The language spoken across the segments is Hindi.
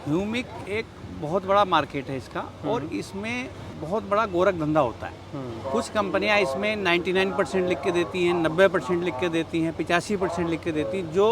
ह्यूमिक एक बहुत बड़ा मार्केट है इसका और इसमें बहुत बड़ा गोरख धंधा होता है। कुछ कंपनियां इसमें 99% लिख के देती हैं, 90% लिख के देती हैं, 85% लिख के देती हैं, जो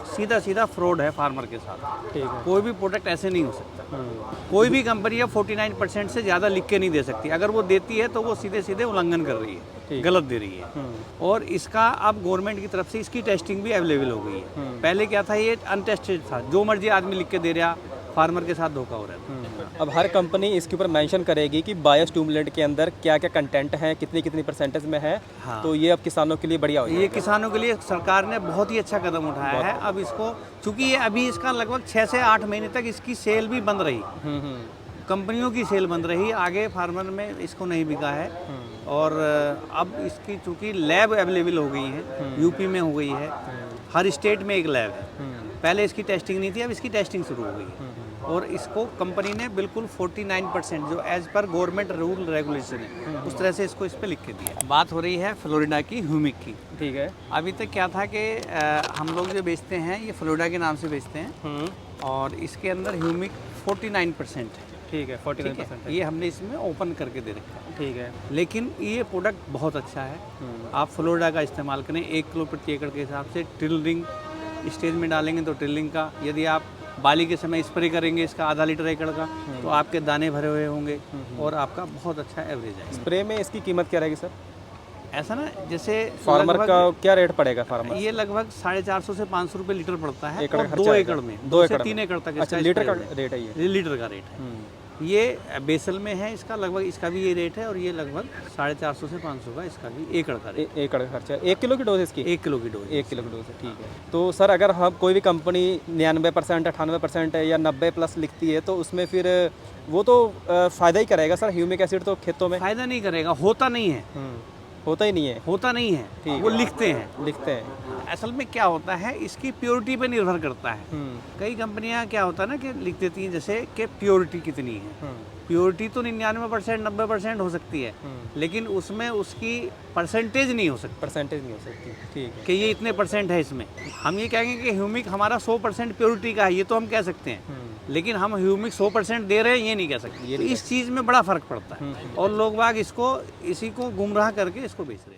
सीधा सीधा फ्रॉड है फार्मर के साथ। ठीक है। कोई भी प्रोडक्ट ऐसे नहीं हो सकता। कोई भी कंपनी अब 49% से ज़्यादा लिख के नहीं दे सकती। अगर वो देती है तो वो सीधे सीधे उल्लंघन कर रही है, गलत दे रही है। और इसका अब गवर्नमेंट की तरफ से इसकी टेस्टिंग भी अवेलेबल हो गई है। पहले क्या था, ये अनटेस्टेड था, जो मर्जी आदमी लिख के दे रहा, फार्मर के साथ धोखा हो रहा है। अब हर कंपनी इसके ऊपर मेंशन करेगी कि बायोस्टिमुलेंट के अंदर क्या क्या कंटेंट है, कितनी कितनी परसेंटेज में है। हाँ। तो ये अब किसानों के लिए बढ़िया हो जाएगा। ये किसानों के लिए सरकार ने बहुत ही अच्छा कदम उठाया है। अब इसको, चूंकि ये अभी इसका लगभग 6 से 8 महीने तक इसकी सेल भी बंद रही, कंपनियों की सेल बंद रही, आगे फार्मर में इसको नहीं बिका है। और अब इसकी चूंकि लैब अवेलेबल हो गई है, यूपी में हो गई है, हर स्टेट में एक लैब है। पहले इसकी टेस्टिंग नहीं थी, अब इसकी टेस्टिंग शुरू हो गई है। और इसको कंपनी ने बिल्कुल 49% जो as per government rule regulation है उस तरह से इसको इस पर लिख के दिया। बात हो रही है फ्लोरिडा की ह्यूमिक की। ठीक है। अभी तक क्या था कि हम लोग जो बेचते हैं ये फ्लोरिडा के नाम से बेचते हैं और इसके अंदर ह्यूमिक 49% है। ठीक है, 49% है। ये हमने इसमें ओपन करके दे रखा है। ठीक है। लेकिन ये प्रोडक्ट बहुत अच्छा है। आप फ्लोरिडा का इस्तेमाल करें 1 किलो प्रति एकड़ के हिसाब से। टिल्लिंग स्टेज में डालेंगे तो टिल्लिंग का, यदि आप बाली के समय स्प्रे करेंगे इसका आधा लीटर एकड़ का, तो आपके दाने भरे हुए होंगे और आपका बहुत अच्छा एवरेज है। स्प्रे में इसकी कीमत क्या रहेगी सर? ऐसा ना, जैसे फार्मर का क्या रेट पड़ेगा फार्मर? ये लगभग 450 से 500 रुपये लीटर पड़ता है। एकड़ और का 2 खर्चा एकड़ में, 2 से एकड़ 3 एकड़ तक अच्छा, इसका लीटर का स्प्रे रेट है ये? ये लीटर का रेट है। ये बेसल में है इसका, लगभग इसका भी ये रेट है और ये लगभग 450 से 500 का इसका भी एकड़ का रेट। एकड़ का खर्चा 1 किलो की डोज इसकी? 1 किलो की डोज। 1 किलो की डोज है। ठीक है। तो सर अगर हम कोई भी कंपनी 99%, 98% है या 90+ लिखती है तो उसमें फिर वो तो फ़ायदा ही करेगा सर। ह्यूमिक एसिड तो खेतों में फायदा नहीं करेगा, होता नहीं है। होता ही नहीं है। होता नहीं है, ठीक वो है। लिखते हैं। असल में क्या होता है, इसकी प्योरिटी पे निर्भर करता है। कई कंपनियां क्या होता है ना कि लिख देती हैं जैसे कि प्योरिटी कितनी है। प्योरिटी तो 99%, 90% हो सकती है, लेकिन उसमें उसकी परसेंटेज नहीं हो सकती। परसेंटेज नहीं हो सकती। ठीक है। कि ये इतने % है इसमें। हम ये कहेंगे कि ह्यूमिक हमारा 100% प्योरिटी का है, ये तो हम कह सकते हैं, लेकिन हम ह्यूमिक 100% दे रहे हैं ये नहीं कह सकते। तो इस चीज़ में बड़ा फर्क पड़ता है और लोग बाग इसी को गुमराह करके इसको बेच रहे हैं।